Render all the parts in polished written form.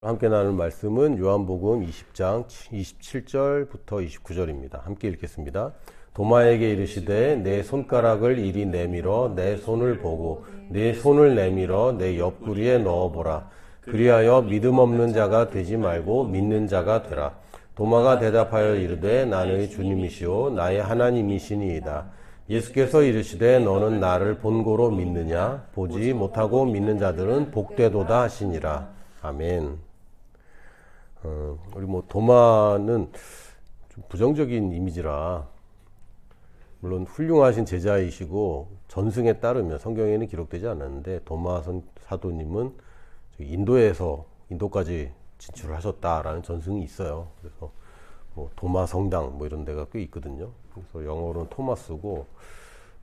함께 나눌 말씀은 요한복음 20장 27절부터 29절입니다. 함께 읽겠습니다. 도마에게 이르시되 내 손가락을 이리 내밀어 내 손을 보고 내 손을 내밀어 내 옆구리에 넣어보라. 그리하여 믿음 없는 자가 되지 말고 믿는 자가 되라. 도마가 대답하여 이르되 나의 주님이시오 나의 하나님이시니이다. 예수께서 이르시되 너는 나를 본고로 믿느냐? 보지 못하고 믿는 자들은 복되도다 하시니라. 아멘. 우리 도마는 좀 부정적인 이미지라, 물론 훌륭하신 제자이시고 전승에 따르면 성경에는 기록되지 않았는데 도마 사도님은 인도에서 인도까지 진출을 하셨다라는 전승이 있어요. 그래서 도마 성당 이런 데가 꽤 있거든요. 그래서 영어로는 토마스고,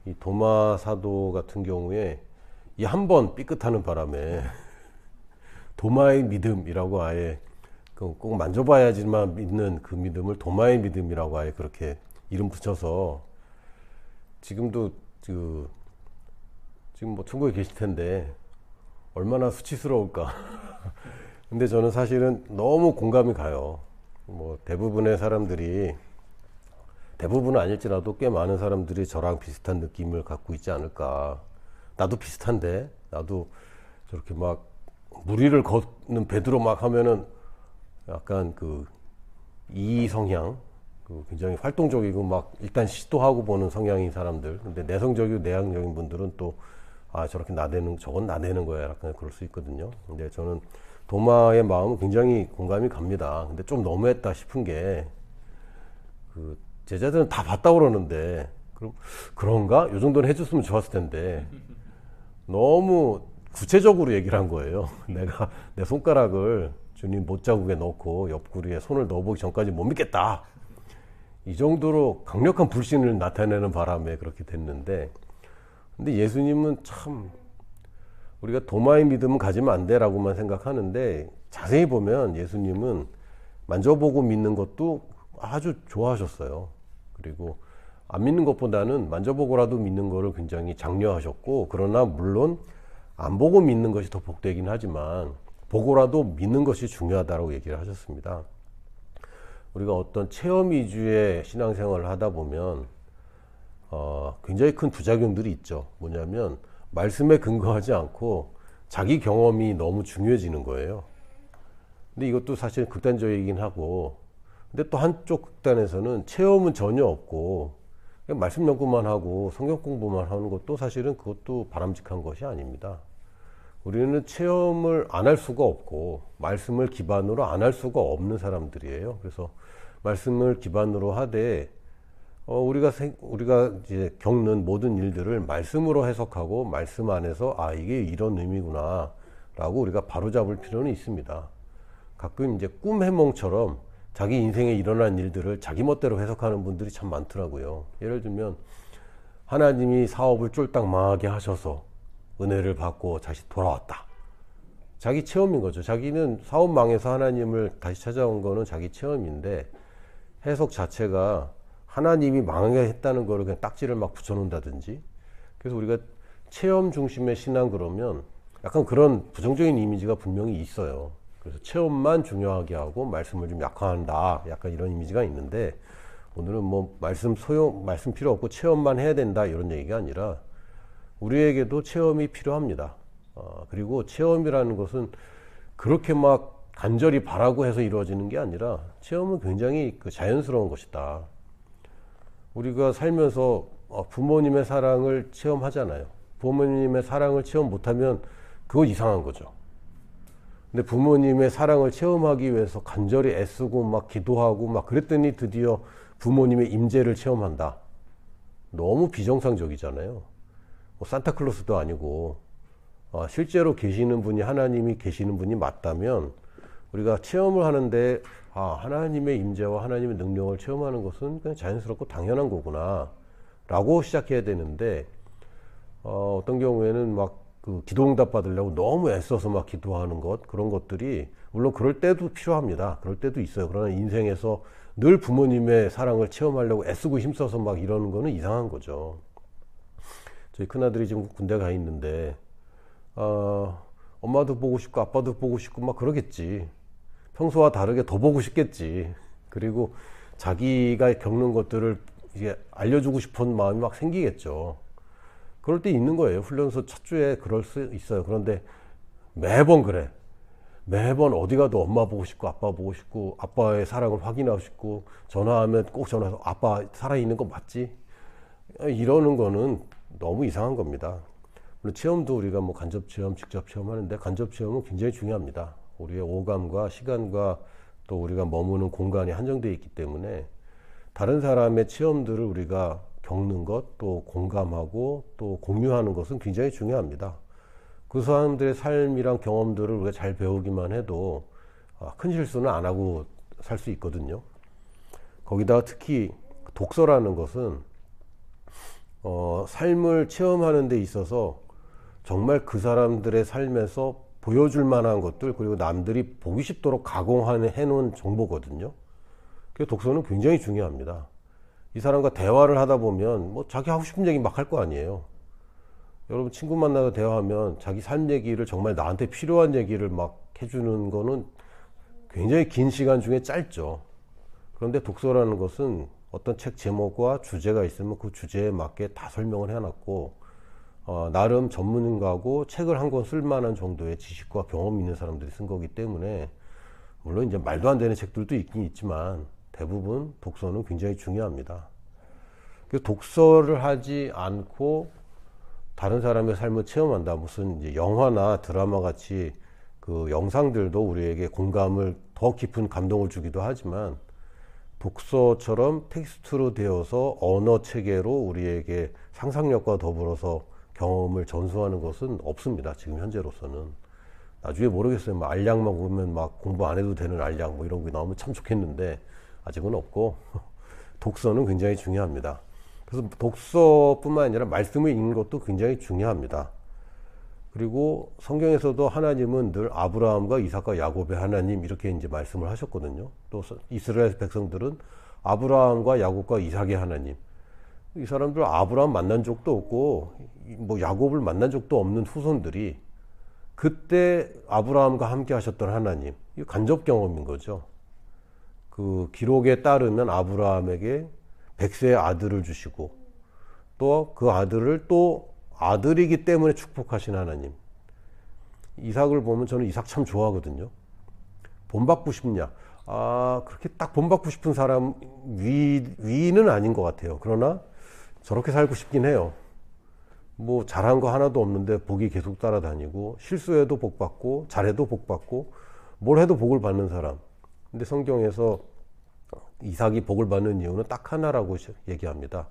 이 도마 사도 같은 경우에 이 한 번 삐끗하는 바람에 도마의 믿음이라고 아예 꼭 만져봐야지만 믿는 그 믿음을 도마의 믿음이라고 아예 그렇게 이름 붙여서, 지금도 지금 천국에 계실 텐데 얼마나 수치스러울까. 근데 저는 사실은 너무 공감이 가요. 대부분의 사람들이, 대부분은 아닐지라도 꽤 많은 사람들이 저랑 비슷한 느낌을 갖고 있지 않을까. 나도 비슷한데, 나도 저렇게 무리를 걷는 베드로 하면은 약간 이 성향, 굉장히 활동적이고 일단 시도하고 보는 성향인 사람들. 근데 내성적이고 내향적인 분들은 또 저렇게 저건 나대는 거야, 약간 그럴 수 있거든요. 근데 저는 도마의 마음은 굉장히 공감이 갑니다. 근데 좀 너무했다 싶은 게, 제자들은 다 봤다 그러는데, 그런가? 요 정도는 해줬으면 좋았을 텐데 너무 구체적으로 얘기를 한 거예요. 내가 내 손가락을 주님 못자국에 넣고 옆구리에 손을 넣어보기 전까지 못 믿겠다. 이 정도로 강력한 불신을 나타내는 바람에 그렇게 됐는데, 근데 예수님은 참, 우리가 도마의 믿음은 가지면 안 돼라고만 생각하는데, 자세히 보면 예수님은 만져보고 믿는 것도 아주 좋아하셨어요. 그리고 안 믿는 것보다는 만져보고라도 믿는 거를 굉장히 장려하셨고, 그러나 물론 안 보고 믿는 것이 더 복되긴 하지만 보고라도 믿는 것이 중요하다고 얘기를 하셨습니다. 우리가 어떤 체험 위주의 신앙생활을 하다 보면 굉장히 큰 부작용들이 있죠. 뭐냐면 말씀에 근거하지 않고 자기 경험이 너무 중요해지는 거예요. 근데 이것도 사실 극단적이긴 하고, 근데 또 한쪽 극단에서는 체험은 전혀 없고 그냥 말씀 연구만 하고 성경 공부만 하는 것도 사실은 그것도 바람직한 것이 아닙니다. 우리는 체험을 안 할 수가 없고 말씀을 기반으로 안 할 수가 없는 사람들이에요. 그래서 말씀을 기반으로 하되 우리가 이제 겪는 모든 일들을 말씀으로 해석하고 말씀 안에서 이게 이런 의미구나 라고 우리가 바로잡을 필요는 있습니다. 가끔 이제 꿈 해몽처럼 자기 인생에 일어난 일들을 자기 멋대로 해석하는 분들이 참 많더라고요. 예를 들면 하나님이 사업을 쫄딱 망하게 하셔서 은혜를 받고 다시 돌아왔다. 자기 체험인 거죠. 자기는 사업 망해서 하나님을 다시 찾아온 거는 자기 체험인데, 해석 자체가 하나님이 망하게 했다는 거를 그냥 딱지를 붙여놓는다든지. 그래서 우리가 체험 중심의 신앙 그러면 약간 그런 부정적인 이미지가 분명히 있어요. 그래서 체험만 중요하게 하고 말씀을 좀 약화한다, 약간 이런 이미지가 있는데, 오늘은 말씀 필요 없고 체험만 해야 된다 이런 얘기가 아니라 우리에게도 체험이 필요합니다. 그리고 체험이라는 것은 그렇게 간절히 바라고 해서 이루어지는 게 아니라, 체험은 굉장히 자연스러운 것이다. 우리가 살면서 부모님의 사랑을 체험하잖아요. 부모님의 사랑을 체험 못하면 그거 이상한 거죠. 근데 부모님의 사랑을 체험하기 위해서 간절히 애쓰고 기도하고 그랬더니 드디어 부모님의 임재를 체험한다. 너무 비정상적이잖아요. 산타클로스도 아니고, 실제로 계시는 분이, 하나님이 계시는 분이 맞다면 우리가 체험을 하는데 하나님의 임재와 하나님의 능력을 체험하는 것은 그냥 자연스럽고 당연한 거구나 라고 시작해야 되는데, 어떤 경우에는 기도응답 받으려고 너무 애써서 기도하는 그런 것들이, 물론 그럴 때도 필요합니다. 그럴 때도 있어요. 그러나 인생에서 늘 부모님의 사랑을 체험하려고 애쓰고 힘써서 이러는 거는 이상한 거죠. 저희 큰아들이 지금 군대 가 있는데 엄마도 보고 싶고 아빠도 보고 싶고 그러겠지. 평소와 다르게 더 보고 싶겠지. 그리고 자기가 겪는 것들을 이제 알려주고 싶은 마음이 막 생기겠죠. 그럴 때 있는 거예요. 훈련소 첫 주에 그럴 수 있어요. 그런데 매번 그래. 매번 어디 가도 엄마 보고 싶고 아빠 보고 싶고 아빠의 사랑을 확인하고 싶고 전화하면 꼭 전화해서 아빠 살아있는 거 맞지? 이러는 거는 너무 이상한 겁니다. 물론 체험도 우리가 뭐 간접 체험, 직접 체험 하는데 간접 체험은 굉장히 중요합니다. 우리의 오감과 시간과 또 우리가 머무는 공간이 한정되어 있기 때문에 다른 사람의 체험들을 우리가 겪는 것, 또 공감하고 또 공유하는 것은 굉장히 중요합니다. 그 사람들의 삶이랑 경험들을 우리가 잘 배우기만 해도 큰 실수는 안 하고 살 수 있거든요. 거기다가 특히 독서라는 것은 삶을 체험하는 데 있어서 정말 그 사람들의 삶에서 보여줄 만한 것들, 그리고 남들이 보기 쉽도록 가공해 놓은 정보거든요. 그래서 독서는 굉장히 중요합니다. 이 사람과 대화를 하다 보면 뭐 자기 하고 싶은 얘기 막 할 거 아니에요. 여러분 친구 만나서 대화하면 자기 삶 얘기를 정말 나한테 필요한 얘기를 막 해주는 거는 굉장히 긴 시간 중에 짧죠. 그런데 독서라는 것은 어떤 책 제목과 주제가 있으면 그 주제에 맞게 다 설명을 해놨고 나름 전문가고 책을 한 권 쓸만한 정도의 지식과 경험이 있는 사람들이 쓴 거기 때문에 물론 이제 말도 안 되는 책들도 있긴 있지만 대부분 독서는 굉장히 중요합니다. 그래서 독서를 하지 않고 다른 사람의 삶을 체험한다. 무슨 이제 영화나 드라마 같이 그 영상들도 우리에게 공감을 더 깊은 감동을 주기도 하지만 독서처럼 텍스트로 되어서 언어 체계로 우리에게 상상력과 더불어서 경험을 전수하는 것은 없습니다. 지금 현재로서는. 나중에 모르겠어요. 뭐 알약만 보면 막 공부 안 해도 되는 알약 뭐 이런 게 나오면 참 좋겠는데 아직은 없고 독서는 굉장히 중요합니다. 그래서 독서뿐만 아니라 말씀을 읽는 것도 굉장히 중요합니다. 그리고 성경에서도 하나님은 늘 아브라함과 이삭과 야곱의 하나님 이렇게 이제 말씀을 하셨거든요. 또 이스라엘 백성들은 아브라함과 야곱과 이삭의 하나님. 이 사람들 아브라함 만난 적도 없고 뭐 야곱을 만난 적도 없는 후손들이 그때 아브라함과 함께 하셨던 하나님. 이 간접 경험인 거죠. 그 기록에 따르면 아브라함에게 100세의 아들을 주시고 또 그 아들을 또 아들이기 때문에 축복하신 하나님. 이삭을 보면 저는 이삭 참 좋아하거든요. 본받고 싶냐? 그렇게 딱 본받고 싶은 사람 위는 아닌 것 같아요. 그러나 저렇게 살고 싶긴 해요. 뭐 잘한 거 하나도 없는데 복이 계속 따라다니고 실수해도 복 받고 잘해도 복 받고 뭘 해도 복을 받는 사람. 근데 성경에서 이삭이 복을 받는 이유는 딱 하나라고 얘기합니다.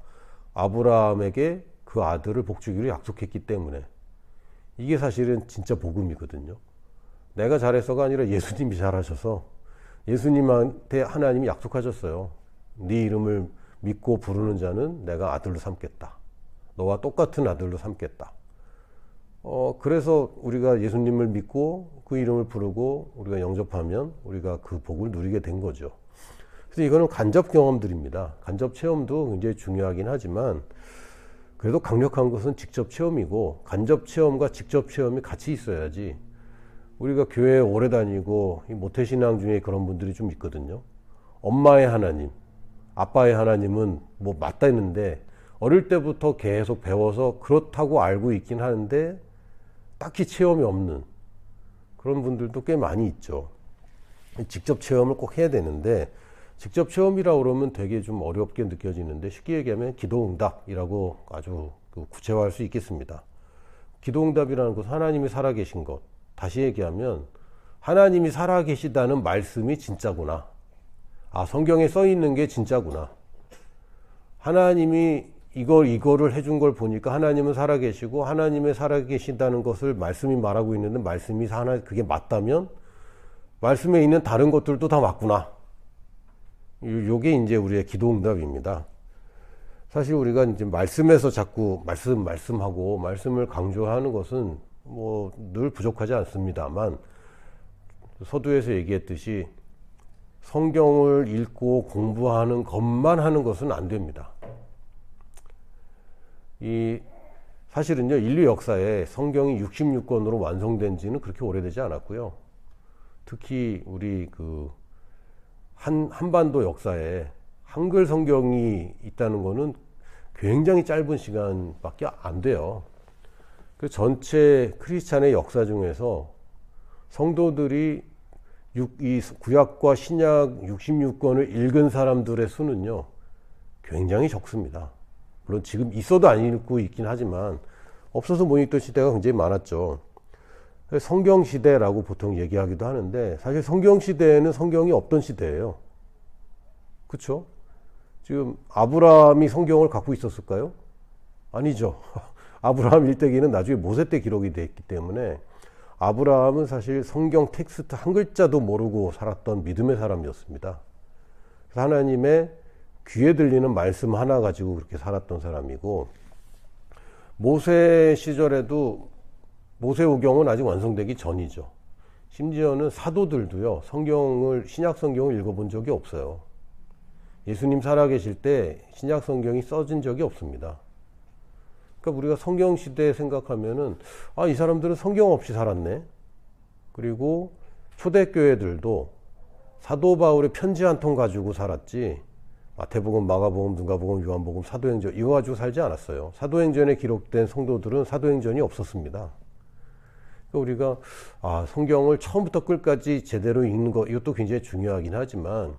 아브라함에게 그 아들을 복 주기로 약속했기 때문에. 이게 사실은 진짜 복음이거든요. 내가 잘해서가 아니라 예수님이 잘하셔서 예수님한테 하나님이 약속하셨어요. 네 이름을 믿고 부르는 자는 내가 아들로 삼겠다. 너와 똑같은 아들로 삼겠다. 그래서 우리가 예수님을 믿고 그 이름을 부르고 우리가 영접하면 우리가 그 복을 누리게 된 거죠. 그래서 이거는 간접 경험들입니다. 간접 체험도 굉장히 중요하긴 하지만 그래도 강력한 것은 직접 체험이고 간접 체험과 직접 체험이 같이 있어야지. 우리가 교회에 오래 다니고 모태신앙 중에 그런 분들이 좀 있거든요. 엄마의 하나님, 아빠의 하나님은 뭐 맞다는데 어릴 때부터 계속 배워서 그렇다고 알고 있긴 하는데 딱히 체험이 없는 그런 분들도 꽤 많이 있죠. 직접 체험을 꼭 해야 되는데 직접 체험이라고 그러면 되게 좀 어렵게 느껴지는데 쉽게 얘기하면 기도응답이라고 아주 구체화할 수 있겠습니다. 기도응답이라는 것은 하나님이 살아계신 것. 다시 얘기하면 하나님이 살아계시다는 말씀이 진짜구나. 성경에 써 있는 게 진짜구나. 하나님이 이거를 해준 걸 보니까 하나님은 살아계시고 하나님의 살아계신다는 것을 말씀이 말하고 있는데 말씀이 그게 맞다면 말씀에 있는 다른 것들도 다 맞구나. 요게 이제 우리의 기도응답입니다. 사실 우리가 이제 말씀에서 자꾸 말씀하고 말씀을 강조하는 것은 뭐 늘 부족하지 않습니다만 서두에서 얘기했듯이 성경을 읽고 공부하는 것만 하는 것은 안 됩니다. 사실은요, 인류 역사에 성경이 66권으로 완성된 지는 그렇게 오래되지 않았고요. 특히 우리 그 한반도 역사에 한글 성경이 있다는 거는 굉장히 짧은 시간밖에 안 돼요. 그 전체 크리스찬의 역사 중에서 성도들이 이 구약과 신약 66권을 읽은 사람들의 수는요, 굉장히 적습니다. 물론 지금 있어도 안 읽고 있긴 하지만 없어서 못 읽던 시대가 굉장히 많았죠. 성경 시대라고 보통 얘기하기도 하는데 사실 성경 시대에는 성경이 없던 시대예요. 그렇죠? 지금 아브라함이 성경을 갖고 있었을까요? 아니죠. 아브라함 일대기는 나중에 모세 때 기록이 되어 있기 때문에 아브라함은 사실 성경 텍스트 한 글자도 모르고 살았던 믿음의 사람이었습니다. 그래서 하나님의 귀에 들리는 말씀 하나 가지고 그렇게 살았던 사람이고, 모세 시절에도 모세오경은 아직 완성되기 전이죠. 심지어는 사도들도요, 신약 성경을 읽어본 적이 없어요. 예수님 살아계실 때 신약 성경이 써진 적이 없습니다. 그러니까 우리가 성경 시대 생각하면은, 이 사람들은 성경 없이 살았네. 그리고 초대교회들도 사도 바울의 편지 한 통 가지고 살았지, 마태복음, 마가복음, 누가복음, 요한복음, 사도행전 이거 가지고 살지 않았어요. 사도행전에 기록된 성도들은 사도행전이 없었습니다. 그러니까 우리가 성경을 처음부터 끝까지 제대로 읽는 거, 이것도 굉장히 중요하긴 하지만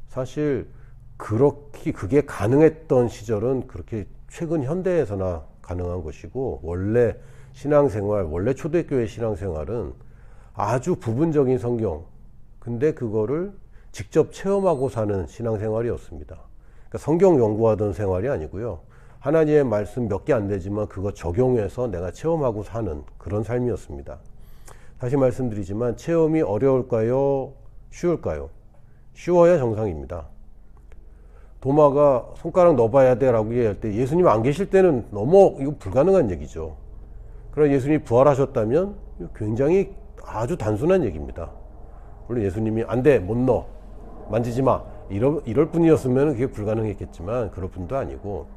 사실 그게 가능했던 시절은 그렇게 최근 현대에서나 가능한 것이고, 원래 신앙생활, 원래 초대교회 신앙생활은 아주 부분적인 성경, 근데 그거를 직접 체험하고 사는 신앙생활이었습니다. 그러니까 성경 연구하던 생활이 아니고요, 하나님의 말씀 몇 개 안 되지만 그거 적용해서 내가 체험하고 사는 그런 삶이었습니다. 다시 말씀드리지만 체험이 어려울까요? 쉬울까요? 쉬워야 정상입니다. 도마가 손가락 넣어봐야 돼 라고 얘기할 때 예수님 안 계실 때는 너무 이거 불가능한 얘기죠. 그러나 예수님이 부활하셨다면 굉장히 아주 단순한 얘기입니다. 물론 예수님이 안 돼, 못 넣어, 만지지 마, 이럴 뿐이었으면 그게 불가능했겠지만 그럴 뿐도 아니고,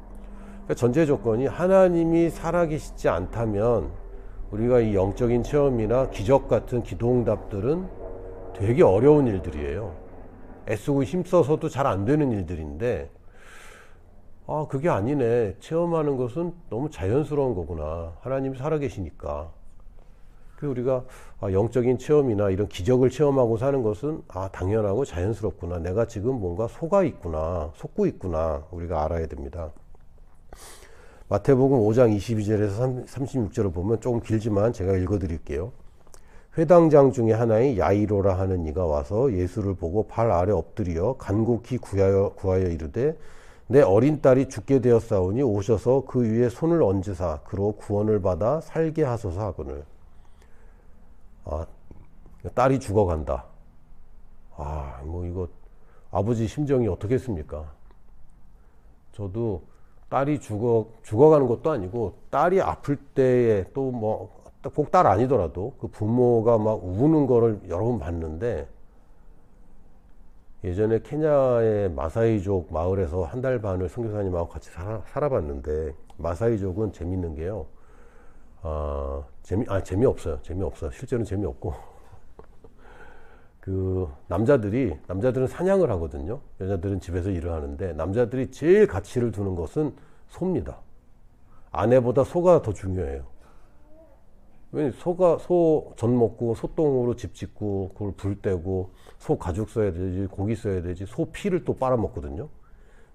그러니까 전제 조건이 하나님이 살아계시지 않다면 우리가 이 영적인 체험이나 기적 같은 기도응답들은 되게 어려운 일들이에요. 애쓰고 힘써서도 잘 안 되는 일들인데, 그게 아니네. 체험하는 것은 너무 자연스러운 거구나. 하나님이 살아계시니까. 그래서 우리가 영적인 체험이나 이런 기적을 체험하고 사는 것은 당연하고 자연스럽구나. 내가 지금 뭔가 속고 있구나. 우리가 알아야 됩니다. 마태복음 5장 22절에서 36절을 보면 조금 길지만 제가 읽어드릴게요. 회당장 중에 하나인 야이로라 하는 이가 와서 예수를 보고 발 아래 엎드려 간곡히 구하여 이르되, 내 어린 딸이 죽게 되었사오니 오셔서 그 위에 손을 얹으사 그로 구원을 받아 살게 하소서 하거늘. 딸이 죽어간다. 이거 아버지 심정이 어떻겠습니까? 저도 딸이 죽어가는 것도 아니고, 딸이 아플 때에 또 꼭 딸 아니더라도 그 부모가 막 우는 거를 여러 번 봤는데, 예전에 케냐의 마사이족 마을에서 한 달 반을 선교사님하고 같이 살아봤는데, 마사이족은 재밌는 게요, 재미없어요. 실제로는 재미없고, 남자들은 사냥을 하거든요. 여자들은 집에서 일을 하는데, 남자들이 제일 가치를 두는 것은 소입니다. 아내보다 소가 더 중요해요. 소 전 먹고 소똥으로 집 짓고 그걸 불 떼고 소 가죽 써야 되지, 고기 써야 되지, 소 피를 또 빨아먹거든요.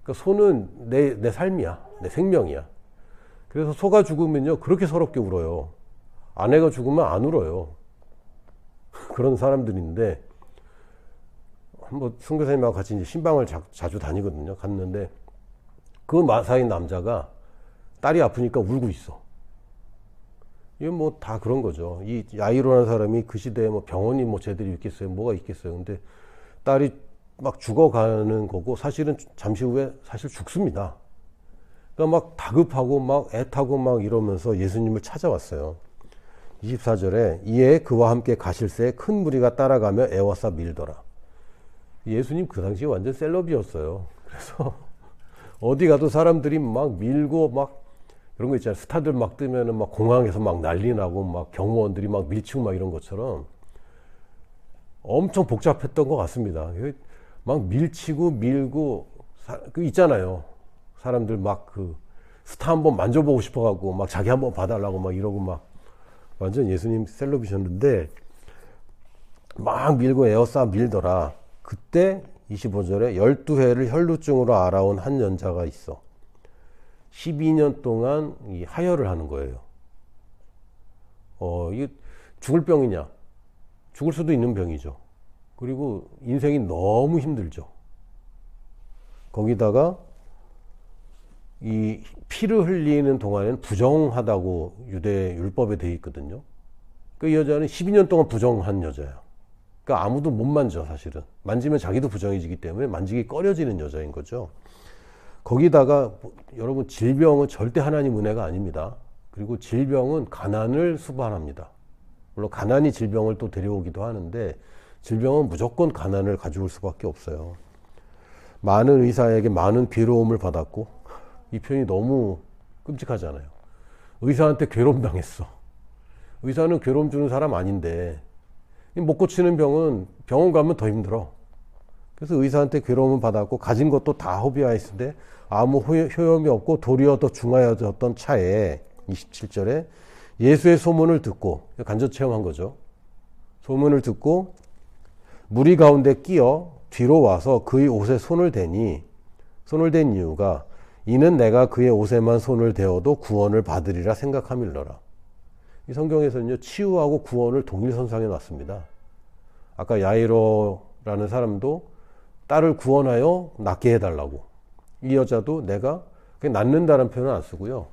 그러니까 소는 내 삶이야, 내 생명이야. 그래서 소가 죽으면요 그렇게 서럽게 울어요. 아내가 죽으면 안 울어요. 그런 사람들인데, 한번 선교사님하고 같이 이제 신방을 자주 다니거든요. 갔는데 그 마사인 남자가 딸이 아프니까 울고 있어. 이건 다 그런 거죠. 이 야이로라는 사람이 그 시대에 병원이 제대로 있겠어요? 뭐가 있겠어요? 근데 딸이 막 죽어가는 거고, 사실은 잠시 후에 사실 죽습니다. 그러니까 막 다급하고 막 애타고 막 이러면서 예수님을 찾아왔어요. 24절에 이에 그와 함께 가실새 큰 무리가 따라가며 애워싸 밀더라. 예수님 그 당시에 완전 셀럽이었어요. 그래서 어디 가도 사람들이 막 밀고 막 그런 거 있잖아요. 스타들 막 뜨면은 막 공항에서 막 난리 나고 막 경호원들이 막 밀치고 막 이런 것처럼 엄청 복잡했던 것 같습니다. 막 밀치고 밀고 그 있잖아요. 사람들 막 그 스타 한번 만져보고 싶어갖고 막 자기 한번 봐달라고 막 이러고 막 완전 예수님 셀럽이셨는데 막 밀고 에어싸 밀더라. 그때 25절에 12회를 혈루증으로 알아온 한 연자가 있어. 12년 동안 이 하혈을 하는 거예요. 이게 죽을 병이냐? 죽을 수도 있는 병이죠. 그리고 인생이 너무 힘들죠. 거기다가 이 피를 흘리는 동안에는 부정하다고 유대 율법에 되어 있거든요. 그 여자는 12년 동안 부정한 여자야. 그러니까 아무도 못 만져 사실은. 만지면 자기도 부정해지기 때문에 만지기 꺼려지는 여자인 거죠. 거기다가 여러분 질병은 절대 하나님 은혜가 아닙니다. 그리고 질병은 가난을 수반합니다. 물론 가난이 질병을 또 데려오기도 하는데 질병은 무조건 가난을 가져올 수밖에 없어요. 많은 의사에게 많은 괴로움을 받았고 이 표현이 너무 끔찍하잖아요. 의사한테 괴로움 당했어. 의사는 괴로움 주는 사람 아닌데 못 고치는 병은 병원 가면 더 힘들어. 그래서 의사한테 괴로움을 받았고 가진 것도 다 허비하였으되 아무 효험이 없고 도리어 더 중하여졌던 차에 27절에 예수의 소문을 듣고 간접 체험한 거죠. 소문을 듣고 무리 가운데 끼어 뒤로 와서 그의 옷에 손을 대니 손을 댄 이유가 이는 내가 그의 옷에만 손을 대어도 구원을 받으리라 생각함일러라. 이 성경에서는요 치유하고 구원을 동일선상에 놨습니다. 아까 야이로라는 사람도 딸을 구원하여 낫게 해달라고. 이 여자도 내가 그냥 낫는다는 표현은 안 쓰고요.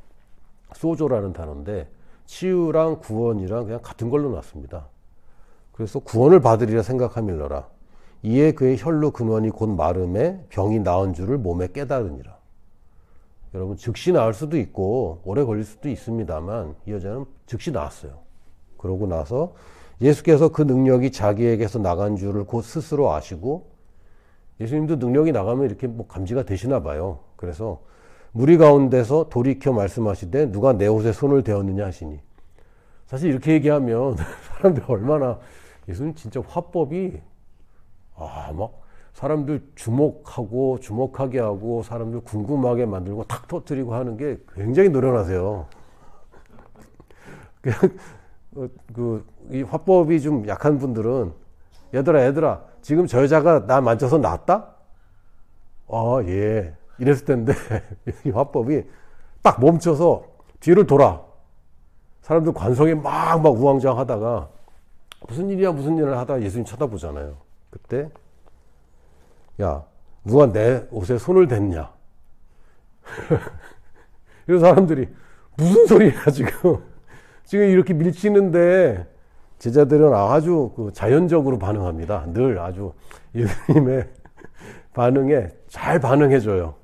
소조라는 단어인데 치유랑 구원이랑 그냥 같은 걸로 놨습니다. 그래서 구원을 받으리라 생각함일러라. 이에 그의 혈루 근원이 곧 마름에 병이 나은 줄을 몸에 깨달으니라. 여러분 즉시 나을 수도 있고 오래 걸릴 수도 있습니다만 이 여자는 즉시 나았어요. 그러고 나서 예수께서 그 능력이 자기에게서 나간 줄을 곧 스스로 아시고 예수님도 능력이 나가면 이렇게 뭐 감지가 되시나 봐요. 그래서 무리 가운데서 돌이켜 말씀하시되 누가 내 옷에 손을 대었느냐 하시니 사실 이렇게 얘기하면 사람들 얼마나 예수님 진짜 화법이 막 사람들 주목하게 하고 사람들 궁금하게 만들고 탁 터뜨리고 하는 게 굉장히 노련하세요. 이 화법이 좀 약한 분들은 얘들아 지금 저 여자가 나 만져서 낫다? 예 이랬을 텐데 이 화법이 딱 멈춰서 뒤를 돌아 사람들 관성에 막 우왕좌왕하다가 무슨 일을 하다가 예수님 쳐다보잖아요. 그때 야 누가 내 옷에 손을 댔냐 이런 사람들이 무슨 소리야 지금 이렇게 밀치는데 제자들은 아주 자연적으로 반응합니다. 늘 아주 예수님의 반응에 잘 반응해줘요.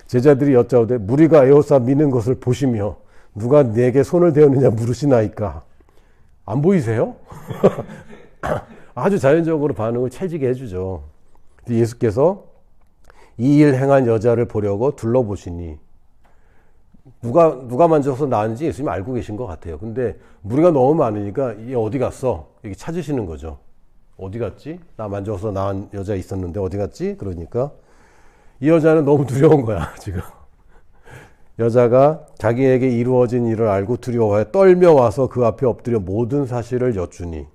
제자들이 여짜오되 무리가 에워싸 미는 것을 보시며 누가 내게 손을 대었느냐 물으시나이까. 안 보이세요? 아주 자연적으로 반응을 찰지게 해주죠. 예수께서 이 일 행한 여자를 보려고 둘러보시니 누가 만져서 나은지 예수님이 알고 계신 것 같아요. 근데 무리가 너무 많으니까 얘 어디 갔어? 이렇게 찾으시는 거죠. 어디 갔지? 나 만져서 나은 여자 있었는데 어디 갔지? 그러니까 이 여자는 너무 두려운 거야 지금. 여자가 자기에게 이루어진 일을 알고 두려워해 떨며 와서 그 앞에 엎드려 모든 사실을 여쭈니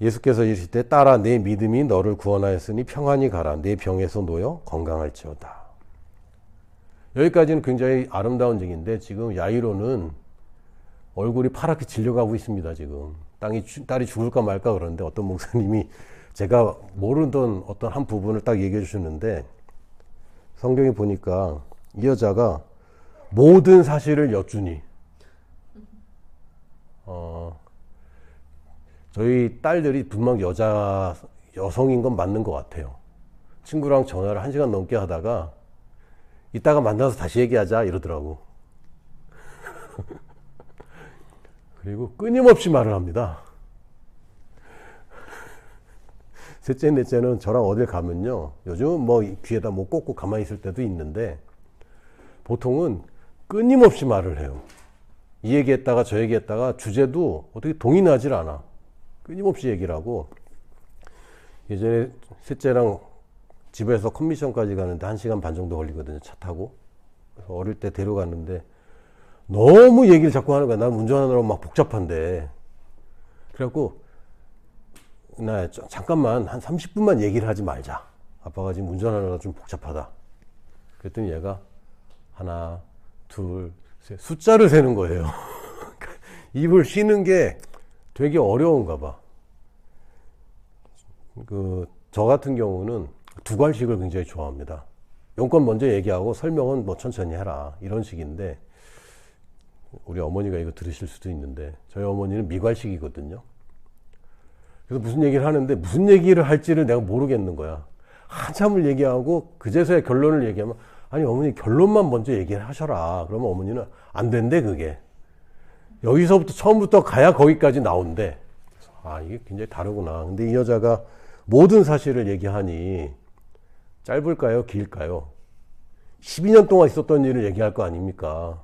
예수께서 이르시되 딸아 내 믿음이 너를 구원하였으니 평안히 가라. 내 병에서 놓여 건강할지어다. 여기까지는 굉장히 아름다운 얘기인데 지금 야이로는 얼굴이 파랗게 질려가고 있습니다. 지금 딸이 죽을까 말까 그러는데 어떤 목사님이 제가 모르던 어떤 한 부분을 딱 얘기해 주셨는데 성경에 보니까 이 여자가 모든 사실을 여쭈니 저희 딸들이 분명 여성인 건 맞는 것 같아요. 친구랑 전화를 1시간 넘게 하다가 이따가 만나서 다시 얘기하자 이러더라고. 그리고 끊임없이 말을 합니다. 셋째, 넷째는 저랑 어딜 가면요. 요즘은 뭐 귀에다 뭐 꽂고 가만히 있을 때도 있는데 보통은 끊임없이 말을 해요. 이 얘기했다가 저 얘기했다가 주제도 어떻게 동의나질 않아. 끊임없이 얘기를 하고, 예전에 셋째랑 집에서 컨미션까지 가는데 1시간 반 정도 걸리거든요, 차 타고. 그래서 어릴 때 데려갔는데 너무 얘기를 자꾸 하는 거야. 난 운전하느라고 막 복잡한데. 그래갖고 나 잠깐만 한 30분만 얘기를 하지 말자. 아빠가 지금 운전하느라 좀 복잡하다. 그랬더니 얘가 하나, 둘, 셋, 숫자를 세는 거예요. 입을 쉬는 게 되게 어려운가 봐. 저 같은 경우는 두괄식을 굉장히 좋아합니다. 용건 먼저 얘기하고 설명은 뭐 천천히 해라. 이런 식인데, 우리 어머니가 이거 들으실 수도 있는데, 저희 어머니는 미괄식이거든요. 그래서 무슨 얘기를 하는데, 무슨 얘기를 할지를 내가 모르겠는 거야. 한참을 얘기하고, 그제서야 결론을 얘기하면, 아니, 어머니 결론만 먼저 얘기를 하셔라. 그러면 어머니는 안 된대, 그게. 여기서부터 처음부터 가야 거기까지 나온대. 아, 이게 굉장히 다르구나. 근데 이 여자가 모든 사실을 얘기하니 짧을까요? 길까요? 12년 동안 있었던 일을 얘기할 거 아닙니까?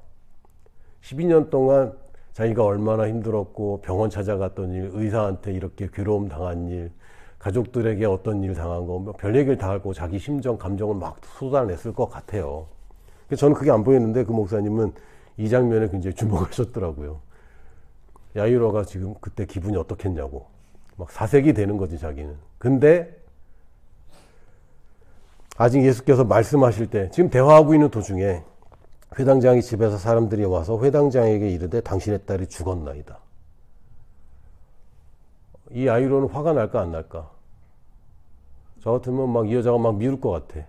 12년 동안 자기가 얼마나 힘들었고 병원 찾아갔던 일, 의사한테 이렇게 괴로움 당한 일, 가족들에게 어떤 일 당한 거, 별 얘기를 다 하고 자기 심정, 감정을 막 쏟아냈을 것 같아요. 저는 그게 안 보이는데 그 목사님은 이 장면에 굉장히 주목하셨더라고요. 야이로가 지금 그때 기분이 어떻겠냐고. 막 사색이 되는 거지, 자기는. 근데 아직 예수께서 말씀하실 때, 지금 대화하고 있는 도중에 회당장이 집에서 사람들이 와서 회당장에게 이르되 당신의 딸이 죽었나이다. 이 아이로는 화가 날까 안 날까? 저 같으면 막 이 여자가 막 미룰 것 같아.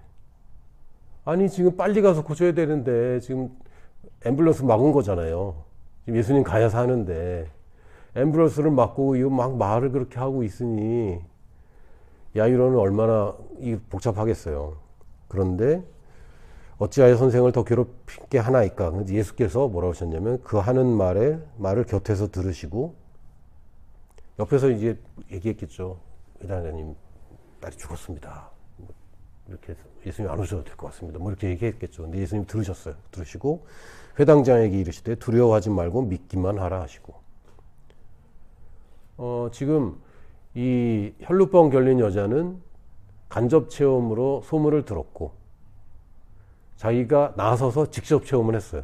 아니, 지금 빨리 가서 고쳐야 되는데 지금 앰뷸런스 막은 거잖아요. 지금 예수님 가야 사는데 앰뷸런스를 막고 이거 막 말을 그렇게 하고 있으니 야이로는 얼마나 복잡하겠어요. 그런데 어찌하여 선생을 더 괴롭게 하나이까? 예수께서 뭐라고 하셨냐면 그 하는 말을 곁에서 들으시고 옆에서 이제 얘기했겠죠. 회장님 딸이 죽었습니다. 이렇게 해서 예수님 안 오셔도 될 것 같습니다. 뭐 이렇게 얘기했겠죠. 근데 예수님 들으셨어요. 들으시고 회당장에게 이르시되 두려워하지 말고 믿기만 하라 하시고. 지금 이 혈루병 걸린 여자는 간접 체험으로 소문을 들었고 자기가 나서서 직접 체험을 했어요.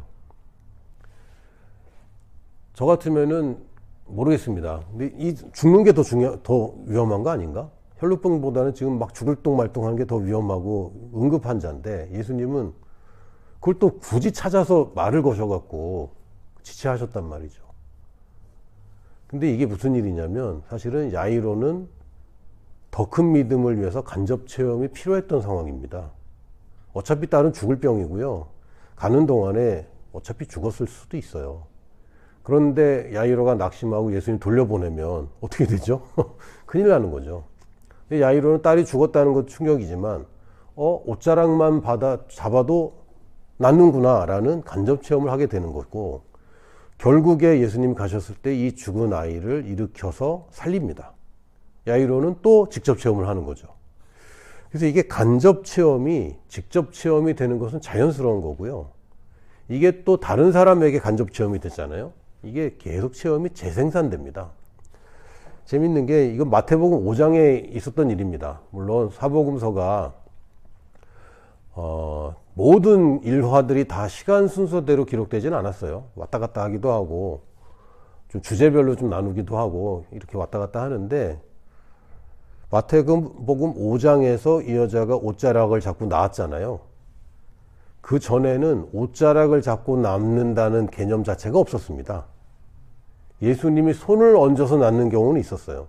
저 같으면은 모르겠습니다. 근데 이 죽는 게 더 위험한 거 아닌가? 혈루병보다는 지금 막 죽을 똥말똥 하는 게 더 위험하고 응급 환자인데 예수님은 그걸 또 굳이 찾아서 말을 거셔갖고 지체하셨단 말이죠. 근데 이게 무슨 일이냐면 사실은 야이로는 더 큰 믿음을 위해서 간접 체험이 필요했던 상황입니다. 어차피 딸은 죽을 병이고요. 가는 동안에 어차피 죽었을 수도 있어요. 그런데 야이로가 낙심하고 예수님 돌려보내면 어떻게 되죠? 큰일 나는 거죠. 야이로는 딸이 죽었다는 것도 충격이지만 옷자락만 잡아도 낫는구나 라는 간접 체험을 하게 되는 거고 결국에 예수님 가셨을 때 이 죽은 아이를 일으켜서 살립니다. 야이로는 또 직접 체험을 하는 거죠. 그래서 이게 간접 체험이 직접 체험이 되는 것은 자연스러운 거고요. 이게 또 다른 사람에게 간접 체험이 됐잖아요. 이게 계속 체험이 재생산됩니다. 재밌는 게 이건 마태복음 5장에 있었던 일입니다. 물론 사복음서가 모든 일화들이 다 시간 순서대로 기록되지는 않았어요. 왔다 갔다 하기도 하고 좀 주제별로 좀 나누기도 하고 이렇게 왔다 갔다 하는데 마태복음 5장에서 이 여자가 옷자락을 잡고 나왔잖아요. 그 전에는 옷자락을 잡고 낫는다는 개념 자체가 없었습니다. 예수님이 손을 얹어서 낫는 경우는 있었어요.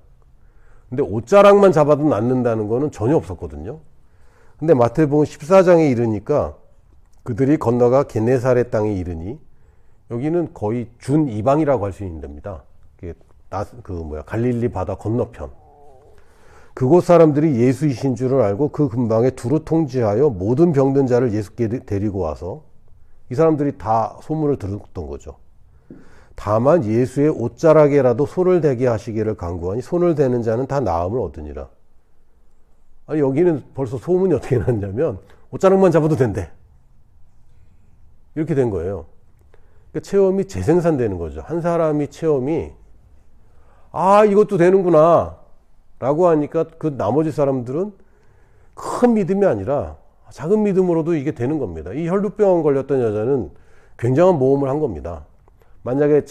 근데 옷자락만 잡아도 낫는다는 거는 전혀 없었거든요. 근데 마태복음 14장에 이르니까 그들이 건너가 게네사렛 땅에 이르니 여기는 거의 준이방이라고 할 수 있는 데입니다. 갈릴리 바다 건너편. 그곳 사람들이 예수이신 줄을 알고 그 근방에 두루 통지하여 모든 병든 자를 예수께 데리고 와서 이 사람들이 다 소문을 들었던 거죠. 다만 예수의 옷자락에라도 손을 대게 하시기를 간구하니 손을 대는 자는 다 나음을 얻으니라. 아니 여기는 벌써 소문이 어떻게 났냐면 옷자락만 잡아도 된대. 이렇게 된 거예요. 그러니까 체험이 재생산되는 거죠. 한 사람이 체험이 아, 이것도 되는구나 라고 하니까 그 나머지 사람들은 큰 믿음이 아니라 작은 믿음으로도 이게 되는 겁니다. 이 혈루병 걸렸던 여자는 굉장한 모험을 한 겁니다. 만약에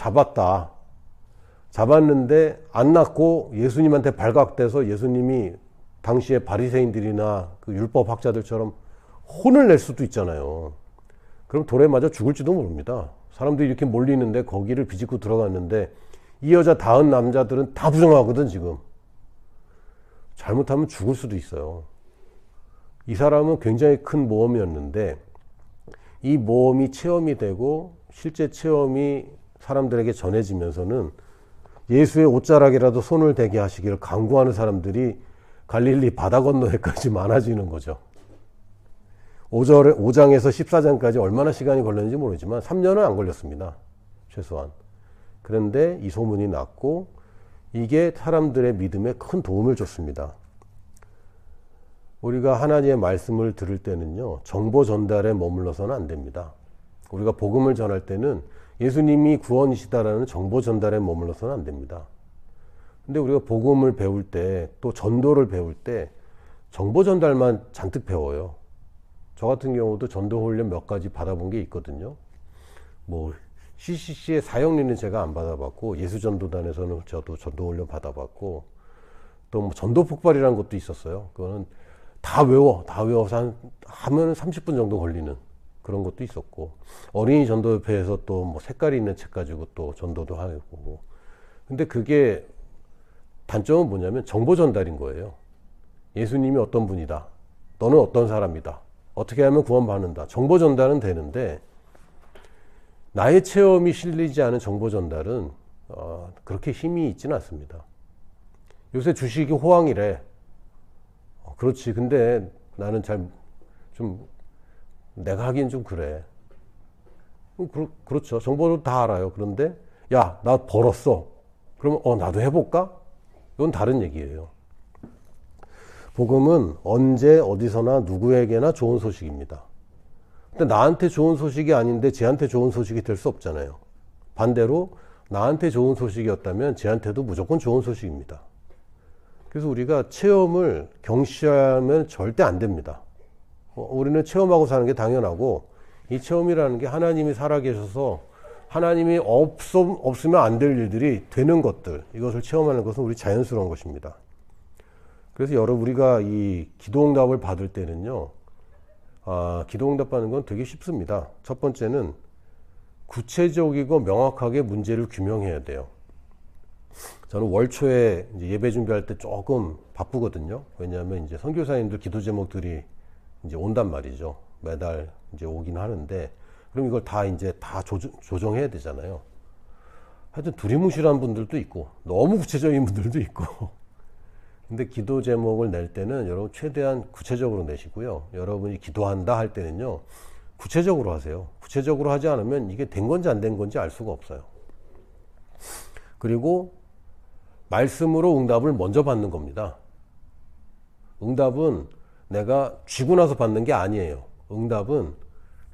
잡았는데 안 낫고 예수님한테 발각돼서 예수님이 당시에 바리새인들이나 그 율법 학자들처럼 혼을 낼 수도 있잖아요. 그럼 돌에 맞아 죽을지도 모릅니다. 사람들이 이렇게 몰리는데 거기를 비집고 들어갔는데 이 여자 다은 남자들은 다 부정하거든. 지금 잘못하면 죽을 수도 있어요. 이 사람은 굉장히 큰 모험이었는데 이 모험이 체험이 되고 실제 체험이 사람들에게 전해지면서는 예수의 옷자락이라도 손을 대게 하시기를 간구하는 사람들이 갈릴리 바다 건너에까지 많아지는 거죠. 5장에서 14장까지 얼마나 시간이 걸렸는지 모르지만 3년은 안 걸렸습니다. 최소한. 그런데 이 소문이 났고 이게 사람들의 믿음에 큰 도움을 줬습니다. 우리가 하나님의 말씀을 들을 때는요, 정보 전달에 머물러서는 안 됩니다. 우리가 복음을 전할 때는 예수님이 구원이시다라는 정보 전달에 머물러서는 안 됩니다. 근데 우리가 복음을 배울 때, 또 전도를 배울 때 정보 전달만 잔뜩 배워요. 저 같은 경우도 전도 훈련 몇 가지 받아본 게 있거든요. 뭐 CCC의 사형리는 제가 안 받아봤고, 예수전도단에서는 저도 전도 훈련 받아봤고, 또 뭐 전도 폭발이라는 것도 있었어요. 그거는 다 외워서 하면 30분 정도 걸리는 그런 것도 있었고, 어린이 전도협회에서 또 뭐 색깔이 있는 책 가지고 또 전도도 하고. 근데 그게 단점은 뭐냐면 정보 전달인 거예요. 예수님이 어떤 분이다. 너는 어떤 사람이다. 어떻게 하면 구원받는다. 정보 전달은 되는데 나의 체험이 실리지 않은 정보 전달은 그렇게 힘이 있지는 않습니다. 요새 주식이 호황이래. 그렇지. 근데 나는 내가 하기엔 좀 그래. 그렇죠. 정보를 다 알아요. 그런데 야, 나 벌었어. 그러면 나도 해볼까? 이건 다른 얘기예요. 복음은 언제 어디서나 누구에게나 좋은 소식입니다. 근데 나한테 좋은 소식이 아닌데 쟤한테 좋은 소식이 될 수 없잖아요. 반대로 나한테 좋은 소식이었다면 쟤한테도 무조건 좋은 소식입니다. 그래서 우리가 체험을 경시하면 절대 안 됩니다. 우리는 체험하고 사는 게 당연하고, 이 체험이라는 게 하나님이 살아계셔서 하나님이 없으면 안 될 일들이 되는 것들, 이것을 체험하는 것은 우리 자연스러운 것입니다. 그래서 우리가 이 기도응답을 받을 때는요, 기도응답 받는 건 되게 쉽습니다. 첫 번째는 구체적이고 명확하게 문제를 규명해야 돼요. 저는 월 초에 이제 예배 준비할 때 조금 바쁘거든요. 왜냐하면 이제 선교사님들 기도 제목들이 이제 온단 말이죠. 매달 이제 오긴 하는데, 그럼 이걸 다 조정해야 되잖아요. 하여튼 두리뭉실한 분들도 있고, 너무 구체적인 분들도 있고. 근데 기도 제목을 낼 때는 여러분 최대한 구체적으로 내시고요. 여러분이 기도한다 할 때는요, 구체적으로 하세요. 구체적으로 하지 않으면 이게 된 건지 안 된 건지 알 수가 없어요. 그리고 말씀으로 응답을 먼저 받는 겁니다. 응답은 내가 쥐고 나서 받는 게 아니에요. 응답은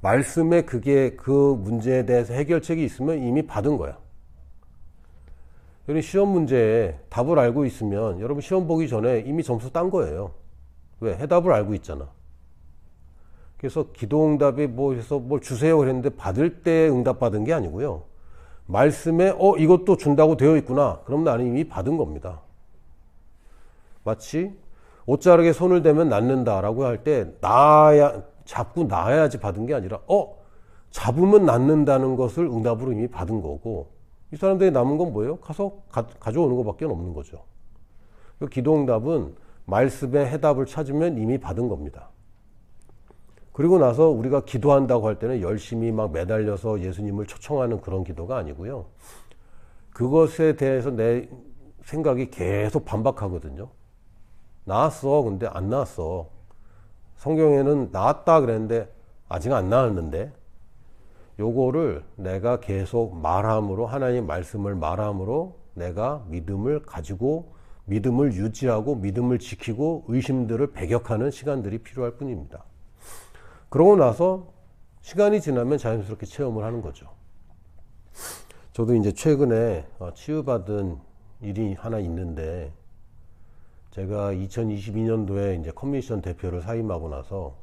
말씀에 그 문제에 대해서 해결책이 있으면 이미 받은 거야. 여러분 시험 문제에 답을 알고 있으면 여러분 시험 보기 전에 이미 점수 딴 거예요. 왜? 해답을 알고 있잖아. 그래서 기도응답에 해서 뭘 주세요 그랬는데 받을 때 응답 받은 게 아니고요. 말씀에 이것도 준다고 되어 있구나. 그럼 나는 이미 받은 겁니다. 마치 옷자락에 손을 대면 낫는다라고 할 때 잡고 놔야지 받은 게 아니라 잡으면 낫는다는 것을 응답으로 이미 받은 거고, 이 사람들이 남은 건 뭐예요? 가서 가져오는 것밖에 없는 거죠. 기도응답은 말씀의 해답을 찾으면 이미 받은 겁니다. 그리고 나서 우리가 기도한다고 할 때는 열심히 막 매달려서 예수님을 초청하는 그런 기도가 아니고요. 그것에 대해서 내 생각이 계속 반박하거든요. 나았어. 근데 안 나았어. 성경에는 나았다 그랬는데 아직 안 나았는데, 요거를 내가 계속 말함으로, 하나님 말씀을 말함으로 내가 믿음을 가지고 믿음을 유지하고 믿음을 지키고 의심들을 배격하는 시간들이 필요할 뿐입니다. 그러고 나서 시간이 지나면 자연스럽게 체험을 하는 거죠. 저도 이제 최근에 치유받은 일이 하나 있는데, 제가 2022년도에 이제 컨벤션 대표를 사임하고 나서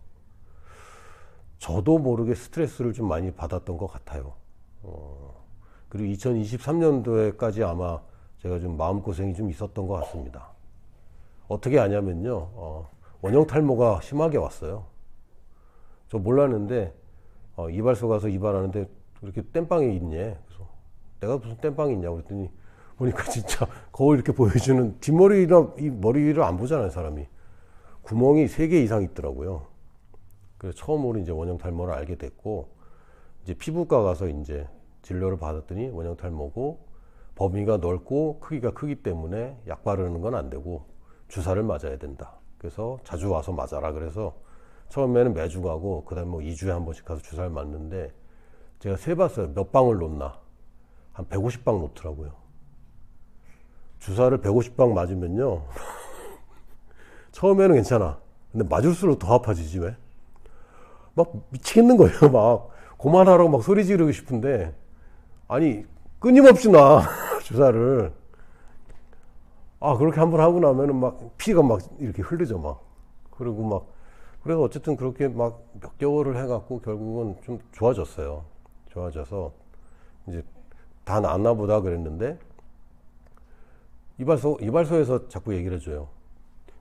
저도 모르게 스트레스를 좀 많이 받았던 것 같아요. 그리고 2023년도에까지 아마 제가 좀 마음고생이 좀 있었던 것 같습니다. 어떻게 아냐면요, 원형 탈모가 심하게 왔어요. 저 몰랐는데, 이발소 가서 이발하는데 이렇게 땜빵이 있냐. 그래서 내가 무슨 땜빵이 있냐고 그랬더니 보니까 진짜 거울 이렇게 보여주는 뒷머리랑 이 머리를 안 보잖아요, 사람이. 구멍이 3개 이상 있더라고요. 그래서 처음으로 이제 원형 탈모를 알게 됐고, 이제 피부과 가서 이제 진료를 받았더니 원형 탈모고, 범위가 넓고 크기가 크기 때문에 약 바르는 건 안 되고 주사를 맞아야 된다. 그래서 자주 와서 맞아라. 그래서 처음에는 매주 가고, 그 다음에 뭐 2주에 한 번씩 가서 주사를 맞는데, 제가 세봤어요. 몇 방울 놓나. 한 150방 놓더라고요. 주사를 150방 맞으면요. 처음에는 괜찮아. 근데 맞을수록 더 아파지지, 왜? 막 미치겠는 거예요. 막 그만하라고 막 소리 지르고 싶은데, 아니 끊임없이 놔. 주사를. 그렇게 한번 하고 나면은 막 피가 막 이렇게 흐르죠, 막. 그리고 막, 그래서 어쨌든 그렇게 막 몇 개월을 해갖고 결국은 좀 좋아졌어요. 좋아져서 이제 다 나았나 보다 그랬는데, 이발소에서 자꾸 얘기를 해줘요.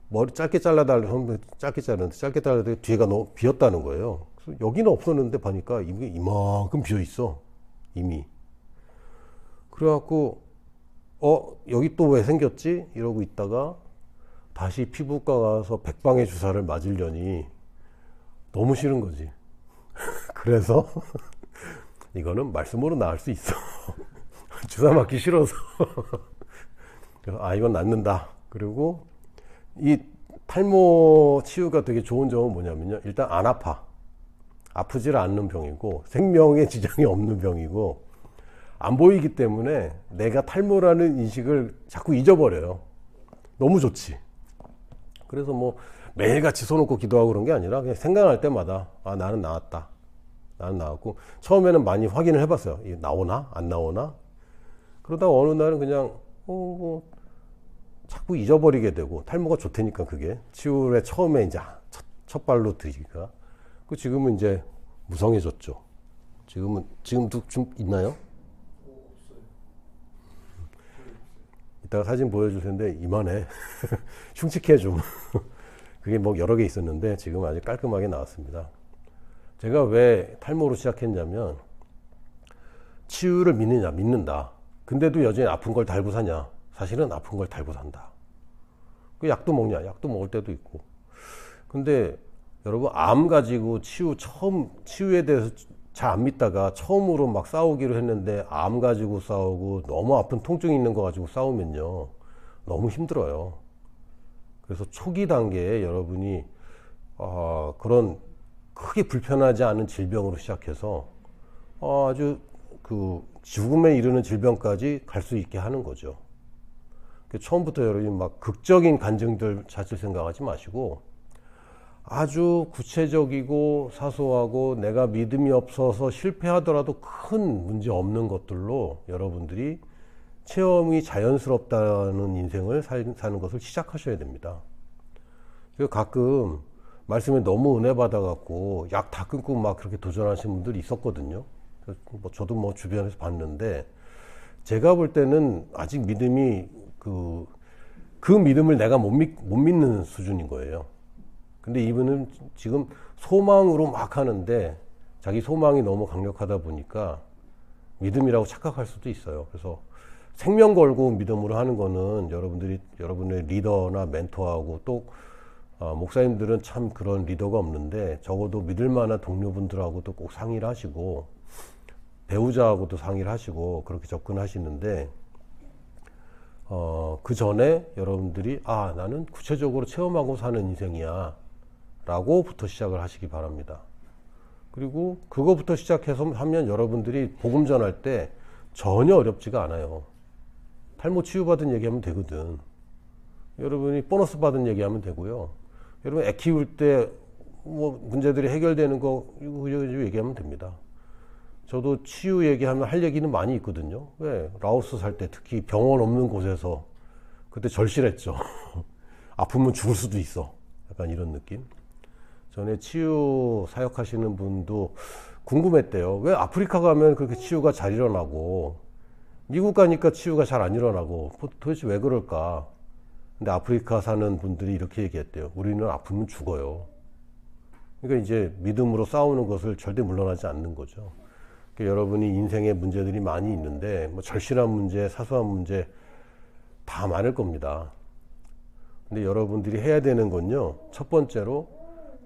머리 짧게 잘라달라고, 짧게 자르는데 뒤에가 너무 비었다는 거예요. 그래서 여기는 없었는데 보니까 이게 이만큼 비어 있어, 이미. 그래갖고 여기 또 왜 생겼지? 이러고 있다가 다시 피부과 가서 백방의 주사를 맞으려니 너무 싫은 거지. 그래서 이거는 말씀으로 나을 수 있어. 주사 맞기 싫어서. 그래서 이건 낫는다. 그리고 이 탈모 치유가 되게 좋은 점은 뭐냐면요, 일단 안 아파. 아프질 않는 병이고, 생명에 지장이 없는 병이고, 안 보이기 때문에 내가 탈모라는 인식을 자꾸 잊어버려요. 너무 좋지. 그래서 뭐 매일같이 손 놓고 기도하고 그런 게 아니라 그냥 생각날 때마다 나는 나았다. 나는 나았고, 처음에는 많이 확인을 해봤어요. 이게 나오나? 안 나오나? 그러다가 어느 날은 그냥 자꾸 잊어버리게 되고, 탈모가 좋다니까 그게 치유에 처음에 이제 첫 발로 들이기가. 지금은 이제 무성해졌죠. 지금도 좀 있나요? 이따가 사진 보여줄 텐데 이만해. 흉측해 좀. 그게 뭐 여러 개 있었는데 지금 아주 깔끔하게 나왔습니다. 제가 왜 탈모로 시작했냐면, 치유를 믿는다. 근데도 여전히 아픈 걸 달고 사냐? 사실은 아픈 걸 달고 산다. 그 약도 먹냐? 약도 먹을 때도 있고. 근데 여러분, 암 가지고 치유에 대해서 잘 안 믿다가 처음으로 막 싸우기로 했는데, 암 가지고 싸우고 너무 아픈 통증이 있는 거 가지고 싸우면요, 너무 힘들어요. 그래서 초기 단계에 여러분이 그런 크게 불편하지 않은 질병으로 시작해서 아주 그 죽음에 이르는 질병까지 갈 수 있게 하는 거죠. 처음부터 여러분이 막 극적인 간증들 찾을 생각하지 마시고, 아주 구체적이고 사소하고 내가 믿음이 없어서 실패하더라도 큰 문제 없는 것들로 여러분들이 체험이 자연스럽다는 인생을 사는 것을 시작하셔야 됩니다. 그래서 가끔 말씀에 너무 은혜 받아갖고 약 다 끊고 막 그렇게 도전하시는 분들이 있었거든요. 저도 뭐 주변에서 봤는데, 제가 볼 때는 아직 믿음이 그 믿음을 내가 못 믿는 수준인 거예요. 근데 이분은 지금 소망으로 막 하는데, 자기 소망이 너무 강력하다 보니까 믿음이라고 착각할 수도 있어요. 그래서 생명 걸고 믿음으로 하는 거는 여러분의 리더나 멘토하고, 또 목사님들은 참 그런 리더가 없는데 적어도 믿을 만한 동료분들하고도 꼭 상의를 하시고, 배우자하고도 상의를 하시고 그렇게 접근하시는데, 그 전에 여러분들이 나는 구체적으로 체험하고 사는 인생이야 라고부터 시작을 하시기 바랍니다. 그리고 그거부터 시작해서 하면 여러분들이 복음 전할 때 전혀 어렵지가 않아요. 탈모 치유받은 얘기하면 되거든. 여러분이 보너스 받은 얘기하면 되고요. 여러분 애 키울 때 뭐 문제들이 해결되는 거 이거 얘기하면 됩니다. 저도 치유 얘기하면 할 얘기는 많이 있거든요. 왜? 라오스 살 때 특히 병원 없는 곳에서 그때 절실했죠. 아프면 죽을 수도 있어. 약간 이런 느낌. 전에 치유 사역하시는 분도 궁금했대요. 왜 아프리카 가면 그렇게 치유가 잘 일어나고 미국 가니까 치유가 잘 안 일어나고 도대체 왜 그럴까? 근데 아프리카 사는 분들이 이렇게 얘기했대요. 우리는 아프면 죽어요. 그러니까 이제 믿음으로 싸우는 것을 절대 물러나지 않는 거죠. 그러니까 여러분이 인생에 문제들이 많이 있는데 뭐 절실한 문제, 사소한 문제 다 많을 겁니다. 근데 여러분들이 해야 되는 건요. 첫 번째로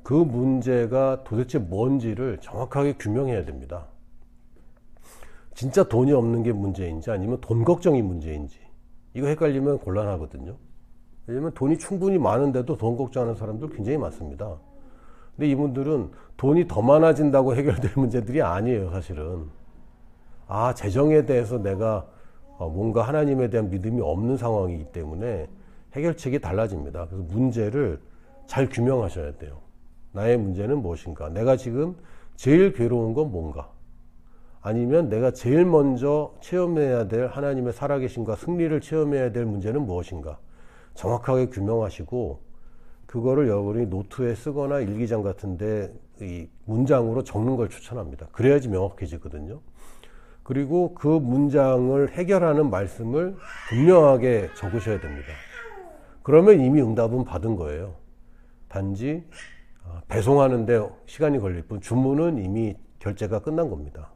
그 문제가 도대체 뭔지를 정확하게 규명해야 됩니다. 진짜 돈이 없는 게 문제인지 아니면 돈 걱정이 문제인지 이거 헷갈리면 곤란하거든요. 왜냐면 돈이 충분히 많은데도 돈 걱정하는 사람들 굉장히 많습니다. 근데 이분들은 돈이 더 많아진다고 해결될 문제들이 아니에요, 사실은. 아, 재정에 대해서 내가 뭔가 하나님에 대한 믿음이 없는 상황이기 때문에 해결책이 달라집니다. 그래서 문제를 잘 규명하셔야 돼요. 나의 문제는 무엇인가? 내가 지금 제일 괴로운 건 뭔가? 아니면 내가 제일 먼저 체험해야 될 하나님의 살아계심과 승리를 체험해야 될 문제는 무엇인가? 정확하게 규명하시고 그거를 여러분이 노트에 쓰거나 일기장 같은데 이 문장으로 적는 걸 추천합니다. 그래야지 명확해지거든요. 그리고 그 문장을 해결하는 말씀을 분명하게 적으셔야 됩니다. 그러면 이미 응답은 받은 거예요. 단지 배송하는데 시간이 걸릴 뿐 주문은 이미 결제가 끝난 겁니다.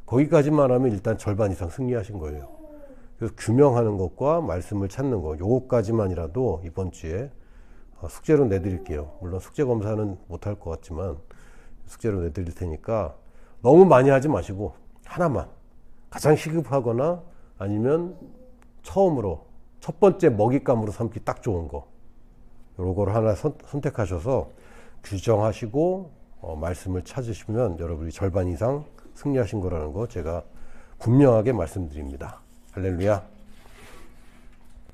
거기까지만 하면 일단 절반 이상 승리하신 거예요. 그래서 규명하는 것과 말씀을 찾는 거 요거까지만이라도 이번 주에 숙제로 내드릴게요. 물론 숙제 검사는 못할 것 같지만 숙제로 내드릴 테니까 너무 많이 하지 마시고 하나만 가장 시급하거나 아니면 처음으로 첫 번째 먹잇감으로 삼기 딱 좋은 거 요걸 하나 선택하셔서 규정하시고 말씀을 찾으시면 여러분이 절반 이상 승리하신 거라는 거 제가 분명하게 말씀드립니다. 할렐루야.